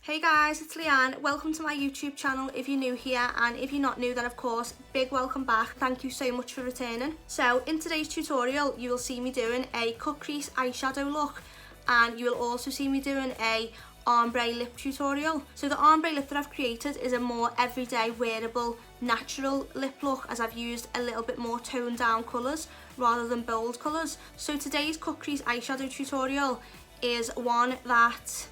Hey guys, it's Leanne. Welcome to my YouTube channel if you're new here, and if you're not new then of course, big welcome back. Thank you so much for returning. So in today's tutorial you will see me doing a cut crease eyeshadow look, and you will also see me doing a ombre lip tutorial. So the ombre lip that I've created is a more everyday wearable natural lip look, as I've used a little bit more toned down colours rather than bold colours. So today's cut crease eyeshadow tutorial is one that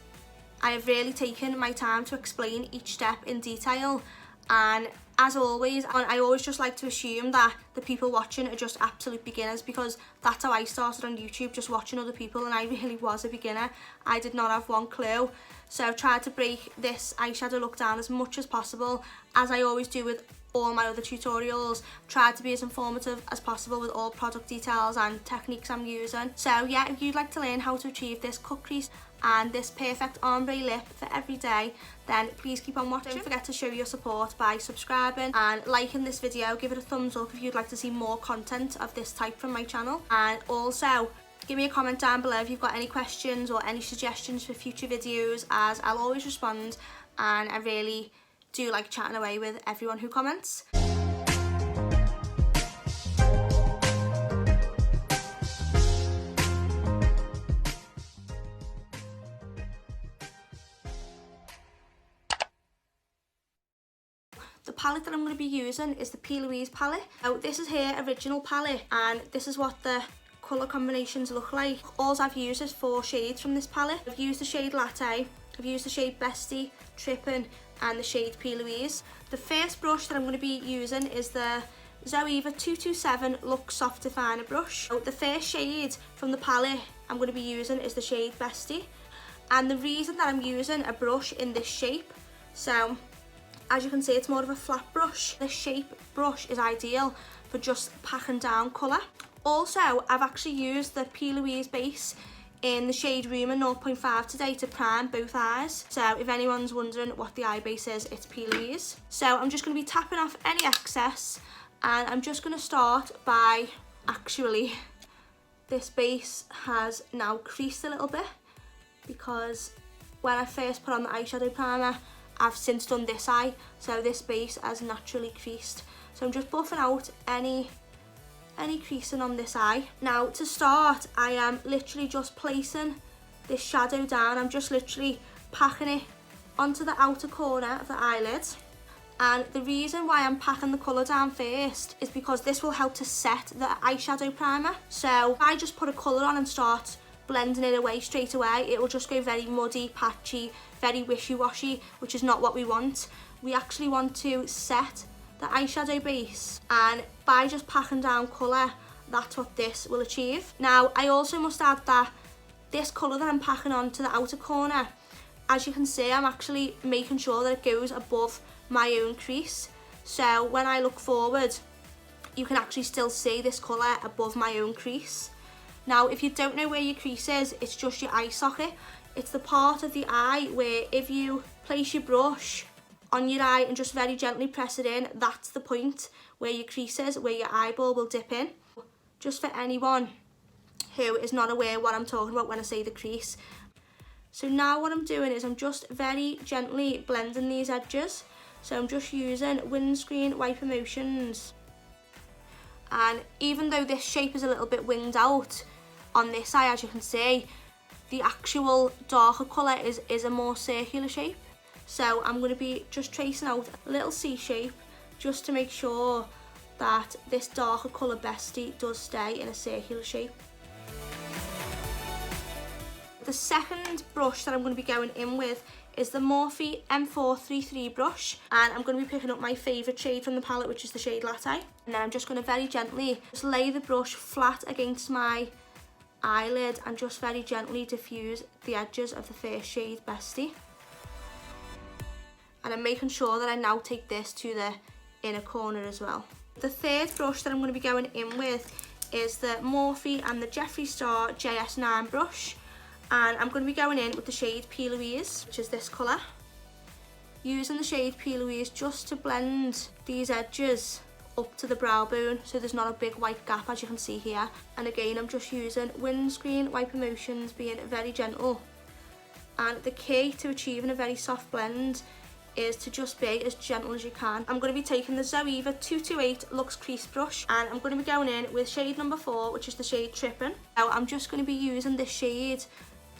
I have really taken my time to explain each step in detail, and as always, I always just like to assume that the people watching are just absolute beginners, because that's how I started on YouTube, just watching other people, and I really was a beginner. I did not have one clue. So I've tried to break this eyeshadow look down as much as possible, as I always do with all my other tutorials. Tried to be as informative as possible with all product details and techniques I'm using. So yeah, if you'd like to learn how to achieve this cut crease and this perfect ombre lip for every day, then please keep on watching. Don't forget to show your support by subscribing and liking this video. Give it a thumbs up if you'd like to see more content of this type from my channel, and also give me a comment down below if you've got any questions or any suggestions for future videos, as I'll always respond, and I really do like chatting away with everyone who comments. The palette that I'm going to be using is the P. Louise palette. Now this is her original palette, and this is what the colour combinations look like. All I've used is 4 shades from this palette. I've used the shade Latte, I've used the shade Bestie, Trippin', and the shade P. Louise. The first brush that I'm going to be using is the Zoeva 227 Luxe Soft Definer brush. So the first shade from the palette I'm going to be using is the shade Bestie. And the reason that I'm using a brush in this shape, so as you can see, it's more of a flat brush. This shape brush is ideal for just packing down colour. Also, I've actually used the P. Louise base in the shade Rumour 0.5 today to prime both eyes. So if anyone's wondering what the eye base is, it's P. Louise. So I'm just going to be tapping off any excess, and I'm just going to start by, actually, this base has now creased a little bit, because when I first put on the eyeshadow primer, I've since done this eye, so this base has naturally creased. So I'm just buffing out any creasing on this eye. Now to start, I am literally just placing this shadow down. I'm just literally packing it onto the outer corner of the eyelid. And the reason why I'm packing the colour down first is because this will help to set the eyeshadow primer. So if I just put a colour on and start blending it away straight away, it will just go very muddy, patchy, very wishy-washy, which is not what we want. We actually want to set the eyeshadow base, and by just packing down colour, that's what this will achieve. Now I also must add that this colour that I'm packing on to the outer corner, as you can see, I'm actually making sure that it goes above my own crease. So when I look forward, you can actually still see this colour above my own crease. Now if you don't know where your crease is, it's just your eye socket. It's the part of the eye where if you place your brush on your eye and just very gently press it in, that's the point where your crease is, where your eyeball will dip in. Just for anyone who is not aware what I'm talking about when I say the crease. So now what I'm doing is I'm just very gently blending these edges. So I'm just using windscreen wiper motions. And even though this shape is a little bit winged out on this eye, as you can see, the actual darker colour is a more circular shape. So I'm going to be just tracing out a little C shape just to make sure that this darker colour Bestie does stay in a circular shape. The second brush that I'm going to be going in with is the Morphe M433 brush, and I'm going to be picking up my favourite shade from the palette, which is the shade Latte. And then I'm just going to very gently just lay the brush flat against my eyelid and just very gently diffuse the edges of the first shade Bestie. And I'm making sure that I now take this to the inner corner as well. The third brush that I'm going to be going in with is the Morphe and the Jeffree Star JS9 brush, and I'm going to be going in with the shade P. Louise, which is this colour. Using the shade P. Louise just to blend these edges up to the brow bone, so there's not a big white gap, as you can see here. And again, I'm just using windscreen wiper motions, being very gentle And the key to achieving a very soft blend is to just be as gentle as you can. I'm going to be taking the Zoeva 228 Luxe Crease Brush, and I'm going to be going in with shade number 4, which is the shade Trippin'. Now I'm just going to be using this shade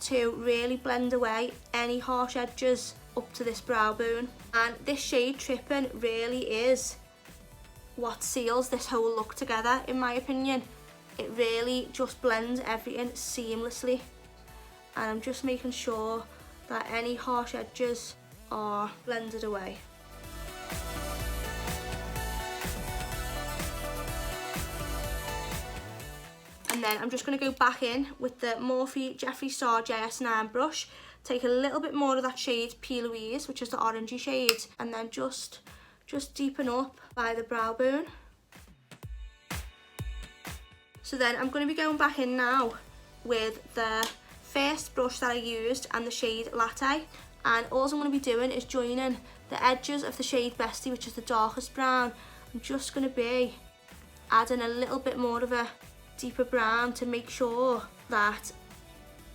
to really blend away any harsh edges up to this brow bone. And this shade Trippin' really is what seals this whole look together, in my opinion. It really just blends everything seamlessly, and I'm just making sure that any harsh edges are blended away. And then I'm just going to go back in with the Morphe Jeffree Star JS9 brush, take a little bit more of that shade P. Louise, which is the orangey shade, and then just deepen up by the brow bone. So then I'm going to be going back in now with the first brush that I used and the shade Latte, and all I'm going to be doing is joining the edges of the shade Bestie, which is the darkest brown. I'm just going to be adding a little bit more of a deeper brown to make sure that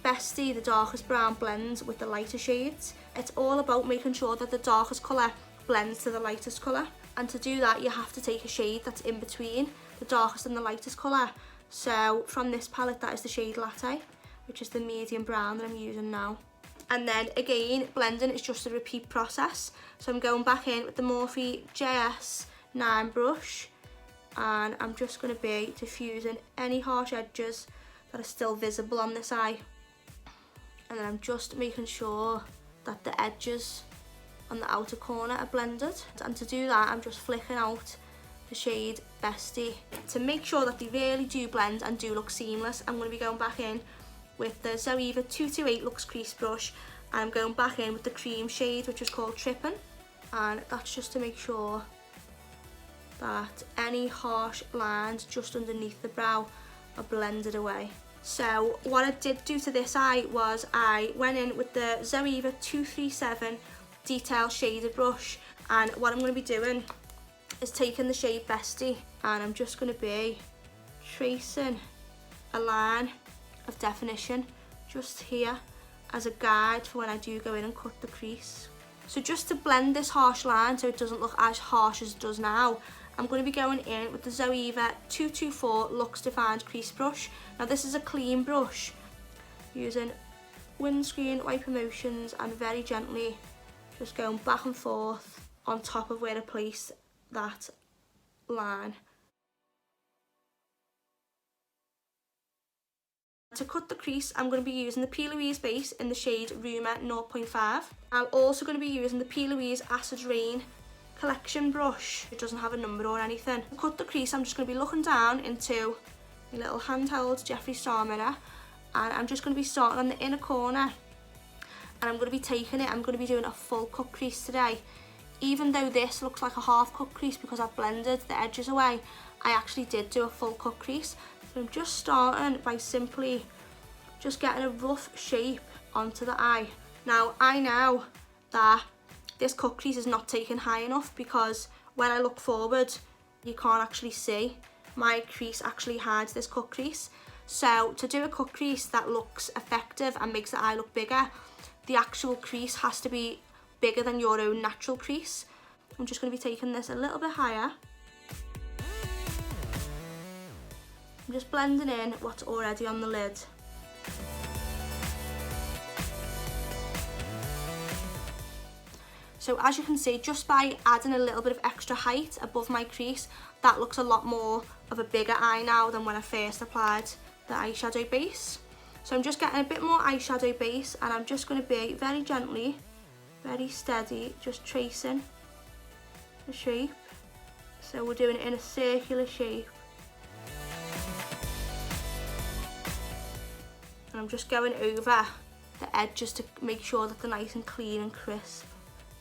Bestie, the darkest brown, blends with the lighter shades. It's all about making sure that the darkest colour blends to the lightest colour, and to do that you have to take a shade that's in between the darkest and the lightest colour. So from this palette, that is the shade Latte, which is the medium brown that I'm using now. And then again, blending is just a repeat process. So I'm going back in with the Morphe JS9 brush, and I'm just going to be diffusing any harsh edges that are still visible on this eye. And then I'm just making sure that the edges on the outer corner are blended. And to do that, I'm just flicking out the shade Bestie. To make sure that they really do blend and do look seamless, I'm going to be going back in with the Zoeva 228 Luxe Crease Brush, and I'm going back in with the cream shade, which is called Trippin', and that's just to make sure that any harsh lines just underneath the brow are blended away. So what I did do to this eye was I went in with the Zoeva 237 Detail Shader Brush, and what I'm going to be doing is taking the shade Bestie, and I'm just going to be tracing a line of definition just here as a guide for when I do go in and cut the crease. So just to blend this harsh line so it doesn't look as harsh as it does now, I'm going to be going in with the Zoeva 224 Luxe Defined Crease Brush. Now this is a clean brush, using windscreen wiper motions and very gently just going back and forth on top of where I place that line. To cut the crease, I'm going to be using the P. Louise base in the shade Rumour 0.5. I'm also going to be using the P. Louise Acid Rain collection brush. It doesn't have a number or anything. To cut the crease, I'm just going to be looking down into a little handheld Jeffree Star mirror, and I'm just going to be starting on the inner corner, and I'm going to be taking it, I'm going to be doing a full cut crease today. Even though this looks like a half cut crease because I've blended the edges away, I actually did do a full cut crease. So I'm just starting by simply just getting a rough shape onto the eye. Now I know that this cut crease is not taken high enough because when I look forward you can't actually see my crease actually hides this cut crease. So to do a cut crease that looks effective and makes the eye look bigger, the actual crease has to be bigger than your own natural crease. I'm just going to be taking this a little bit higher. I'm just blending in what's already on the lid. So as you can see, just by adding a little bit of extra height above my crease, that looks a lot more of a bigger eye now than when I first applied the eyeshadow base. So I'm just getting a bit more eyeshadow base, and I'm just going to be very gently, very steady, just tracing the shape. So we're doing it in a circular shape. And I'm just going over the edges to make sure that they're nice and clean and crisp.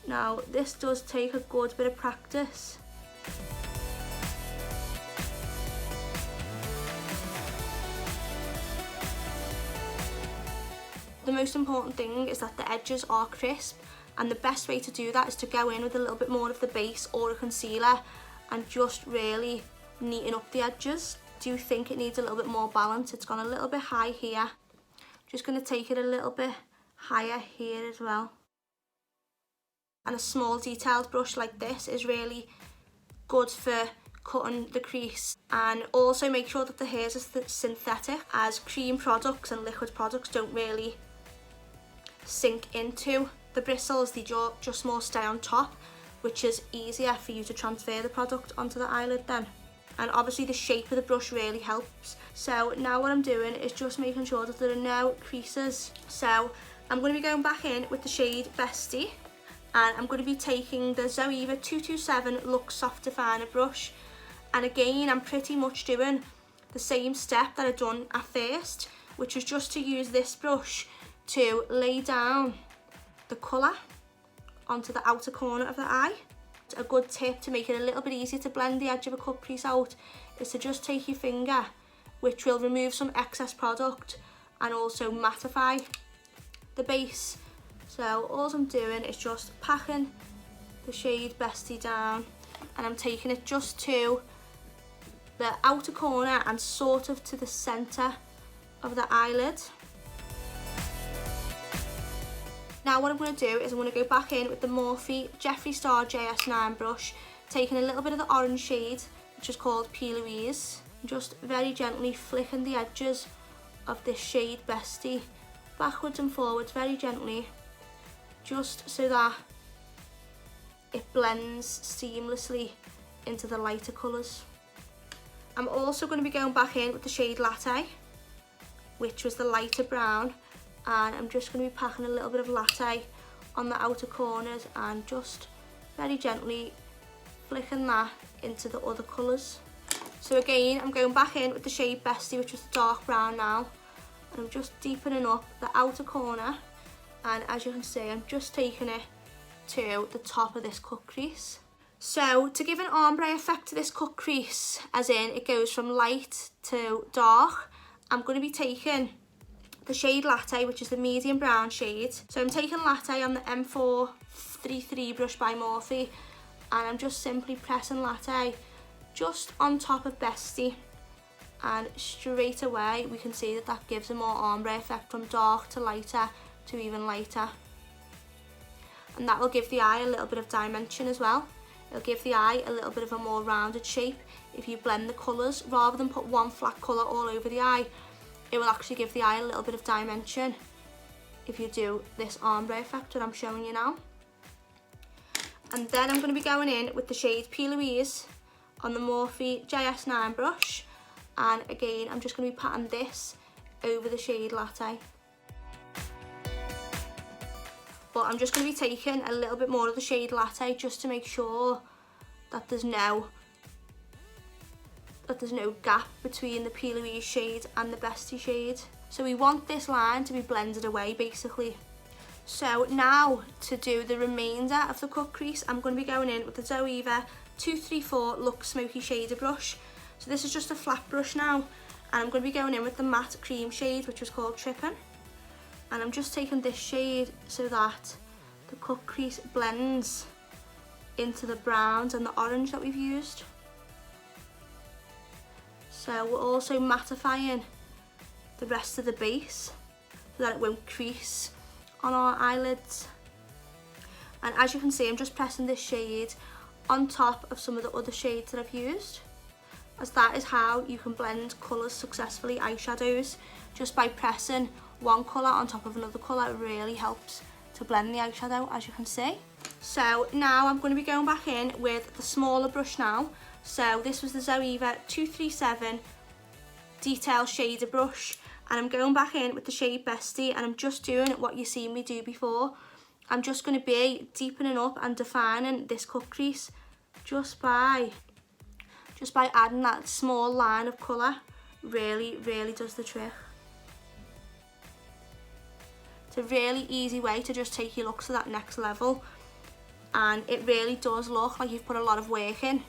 Now this does take a good bit of practice. The most important thing is that the edges are crisp, and the best way to do that is to go in with a little bit more of the base or a concealer and just really neaten up the edges. Do you think it needs a little bit more balance? It's gone a little bit high here. Just going to take it a little bit higher here as well. And a small detailed brush like this is really good for cutting the crease. And also make sure that the hairs are synthetic, as cream products and liquid products don't really sink into the bristles, they just more stay on top, which is easier for you to transfer the product onto the eyelid then. And obviously the shape of the brush really helps. So now what I'm doing is just making sure that there are no creases. So I'm going to be going back in with the shade Bestie, and I'm going to be taking the Zoeva 227 Luxe Soft Definer brush. And again, I'm pretty much doing the same step that I've done at first, which was just to use this brush to lay down the colour onto the outer corner of the eye. A good tip to make it a little bit easier to blend the edge of a cut crease out is to just take your finger, which will remove some excess product and also mattify the base. So all I'm doing is just packing the shade Bestie down, and I'm taking it just to the outer corner and sort of to the centre of the eyelid. Now what I'm going to do is I'm going to go back in with the Morphe Jeffree Star JS9 brush, taking a little bit of the orange shade, which is called P. Louise, and just very gently flicking the edges of this shade Bestie backwards and forwards very gently, just so that it blends seamlessly into the lighter colours. I'm also going to be going back in with the shade Latte, which was the lighter brown, and I'm just going to be packing a little bit of Latte on the outer corners and just very gently flicking that into the other colours. So again, I'm going back in with the shade Bestie, which was the dark brown now, and I'm just deepening up the outer corner, and as you can see, I'm just taking it to the top of this cut crease. So to give an ombre effect to this cut crease, as in it goes from light to dark, I'm going to be taking the shade Latte, which is the medium brown shade. So I'm taking Latte on the M433 brush by Morphe, and I'm just simply pressing Latte just on top of Bestie, and straight away we can see that that gives a more ombre effect, from dark to lighter to even lighter. And that will give the eye a little bit of dimension as well. It'll give the eye a little bit of a more rounded shape if you blend the colours. Rather than put one flat colour all over the eye, it will actually give the eye a little bit of dimension if you do this ombre effect that I'm showing you now. And then I'm going to be going in with the shade P. Louise on the Morphe JS9 brush, and again I'm just going to be patting this over the shade Latte. But I'm just going to be taking a little bit more of the shade Latte just to make sure that there's no gap between the P. Louise shade and the Bestie shade. So we want this line to be blended away basically. So now to do the remainder of the cut crease, I'm going to be going in with the Zoeva 234 Luxe Smoky Shader brush. So this is just a flat brush now, and I'm going to be going in with the matte cream shade, which was called Trippin'. And I'm just taking this shade so that the cut crease blends into the browns and the orange that we've used. So we're also mattifying the rest of the base so that it won't crease on our eyelids. And as you can see, I'm just pressing this shade on top of some of the other shades that I've used, as that is how you can blend colours successfully, eyeshadows. Just by pressing one colour on top of another colour, it really helps to blend the eyeshadow, as you can see. So now I'm going to be going back in with the smaller brush now. So this was the Zoeva 237 Detail Shader brush, and I'm going back in with the shade Bestie, and I'm just doing what you've seen me do before. I'm just going to be deepening up and defining this cut crease just by adding that small line of colour. Really does the trick. It's a really easy way to just take your looks to that next level, and it really does look like you've put a lot of work in,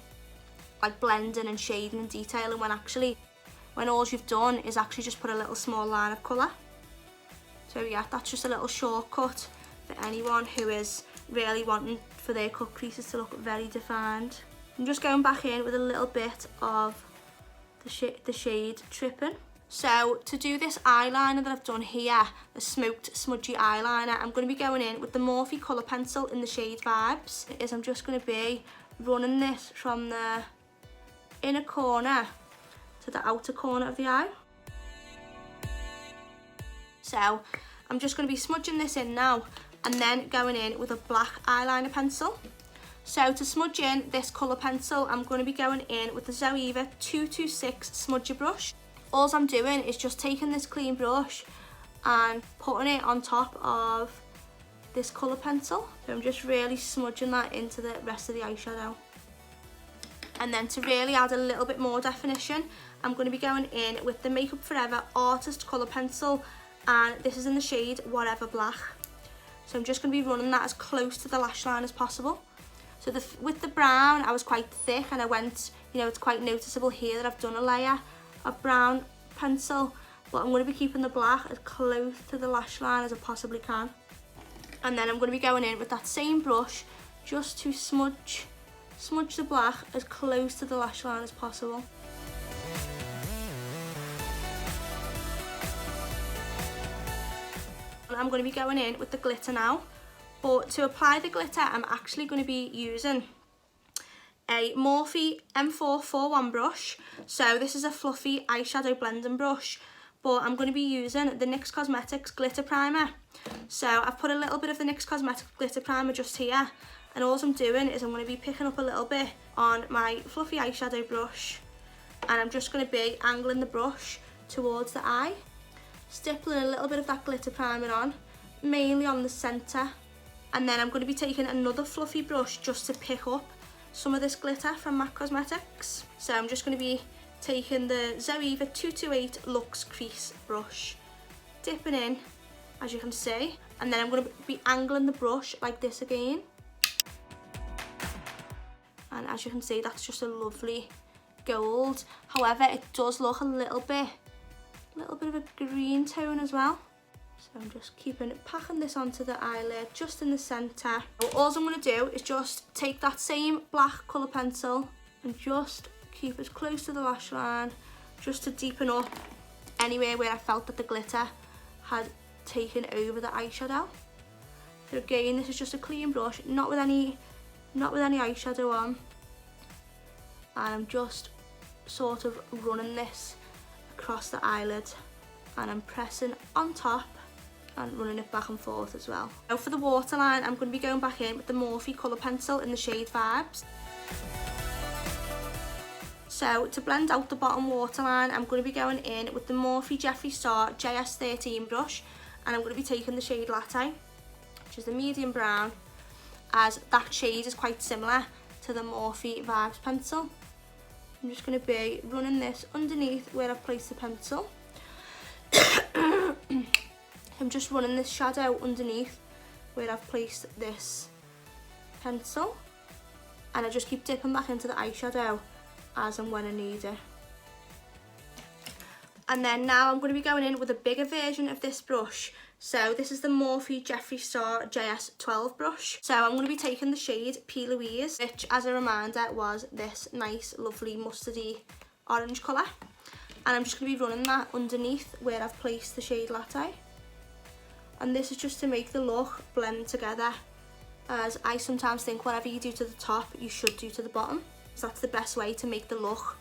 like blending and shading and detailing, when all you've done is actually just put a little small line of colour. So yeah, that's just a little shortcut for anyone who is really wanting for their cut creases to look very defined. I'm just going back in with a little bit of the shade Trippin', So to do this eyeliner that I've done here, the smoked smudgy eyeliner, I'm going to be going in with the Morphe colour pencil in the shade Vibes. I'm just going to be running this from the inner corner to the outer corner of the eye. So I'm just going to be smudging this in now and then going in with a black eyeliner pencil. So to smudge in this colour pencil, I'm going to be going in with the Zoeva 226 smudger brush. All I'm doing is just taking this clean brush and putting it on top of this colour pencil. So I'm just really smudging that into the rest of the eyeshadow. And then to really add a little bit more definition, I'm going to be going in with the Makeup Forever Artist colour pencil, and this is in the shade Whatever Black. So I'm just going to be running that as close to the lash line as possible. So with the brown, I was quite thick, and I went, you know, it's quite noticeable here that I've done a layer of brown pencil, but I'm going to be keeping the black as close to the lash line as I possibly can. And then I'm going to be going in with that same brush just to smudge the black as close to the lash line as possible. And I'm going to be going in with the glitter now, but to apply the glitter I'm actually going to be using a Morphe M441 brush. So this is a fluffy eyeshadow blending brush, but I'm going to be using the NYX Cosmetics glitter primer. So I've put a little bit of the NYX Cosmetics glitter primer just here, and all I'm doing is I'm going to be picking up a little bit on my fluffy eyeshadow brush, and I'm just going to be angling the brush towards the eye, stippling a little bit of that glitter primer on, mainly on the centre, and then I'm going to be taking another fluffy brush just to pick up some of this glitter from MAC Cosmetics. So I'm just going to be taking the Zoeva 228 Luxe Crease brush, dipping in, as you can see, and then I'm going to be angling the brush like this again. And as you can see, that's just a lovely gold. However, it does look a little bit of a green tone as well. So I'm just packing this onto the eyelid just in the centre. All I'm going to do is just take that same black colour pencil and just keep as close to the lash line, just to deepen up anywhere where I felt that the glitter had taken over the eyeshadow. So again, this is just a clean brush, not with any eyeshadow on, and I'm just sort of running this across the eyelid, and I'm pressing on top and running it back and forth as well. Now for the waterline, I'm going to be going back in with the Morphe colour pencil in the shade Vibes. So to blend out the bottom waterline, I'm going to be going in with the Morphe Jeffree Star JS13 brush, and I'm going to be taking the shade Latte, which is the medium brown, as that shade is quite similar to the Morphe Vibes pencil. I'm just going to be running this underneath where I've placed the pencil. I'm just running this shadow underneath where I've placed this pencil, and I just keep dipping back into the eyeshadow as and when I need it. And then now I'm going to be going in with a bigger version of this brush. So this is the Morphe Jeffree Star JS12 brush. So I'm going to be taking the shade P. Louise, which as a reminder was this nice lovely mustardy orange colour. And I'm just going to be running that underneath where I've placed the shade Latte. And this is just to make the look blend together, as I sometimes think whatever you do to the top, you should do to the bottom. So that's the best way to make the look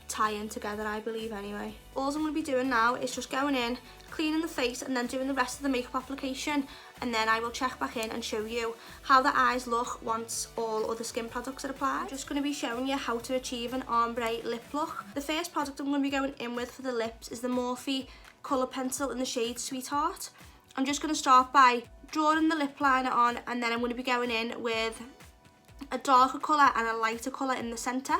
tie in together, I believe anyway. All I'm going to be doing now is just going in, cleaning the face, and then doing the rest of the makeup application, and then I will check back in and show you how the eyes look once all other skin products are applied. I'm just going to be showing you how to achieve an ombre lip look. The first product I'm going to be going in with for the lips is the Morphe colour pencil in the shade Sweetheart. I'm just going to start by drawing the lip liner on, and then I'm going to be going in with a darker colour and a lighter colour in the centre.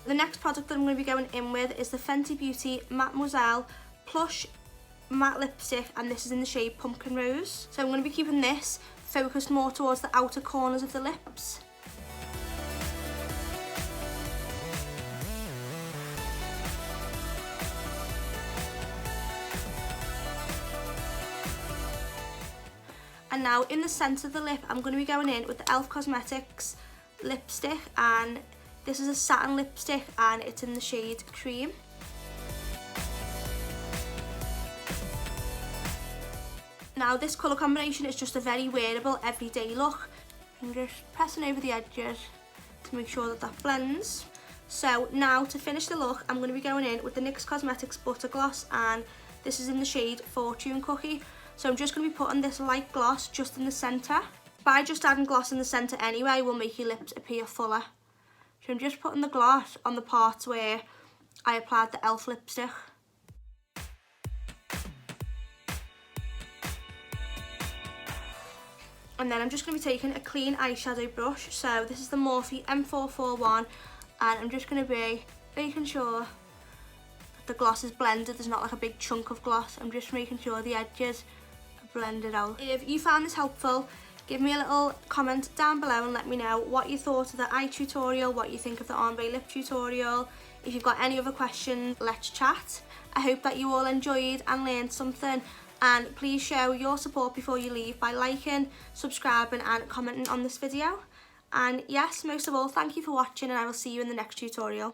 The next product that I'm going to be going in with is the Fenty Beauty Mademoiselle Plush Matte Lipstick, and this is in the shade Pumpkin Rose. So I'm going to be keeping this focused more towards the outer corners of the lips. now in the centre of the lip, I'm going to be going in with the e.l.f. Cosmetics lipstick, and this is a satin lipstick and it's in the shade Cream. Now this colour combination is just a very wearable everyday look. I'm just pressing over the edges to make sure that that blends. So now to finish the look, I'm going to be going in with the NYX Cosmetics Butter Gloss, and this is in the shade Fortune Cookie. So I'm just going to be putting this light gloss just in the centre. By just adding gloss in the centre anyway will make your lips appear fuller. So I'm just putting the gloss on the parts where I applied the e.l.f. lipstick. And then I'm just going to be taking a clean eyeshadow brush. So this is the Morphe M441, and I'm just going to be making sure that the gloss is blended. There's not like a big chunk of gloss. I'm just making sure the edges are blended out. If you found this helpful, give me a little comment down below and let me know what you thought of the eye tutorial, what you think of the ombre lip tutorial. If you've got any other questions, let's chat. I hope that you all enjoyed and learned something. And please show your support before you leave by liking, subscribing and commenting on this video. And yes, most of all, thank you for watching, and I will see you in the next tutorial.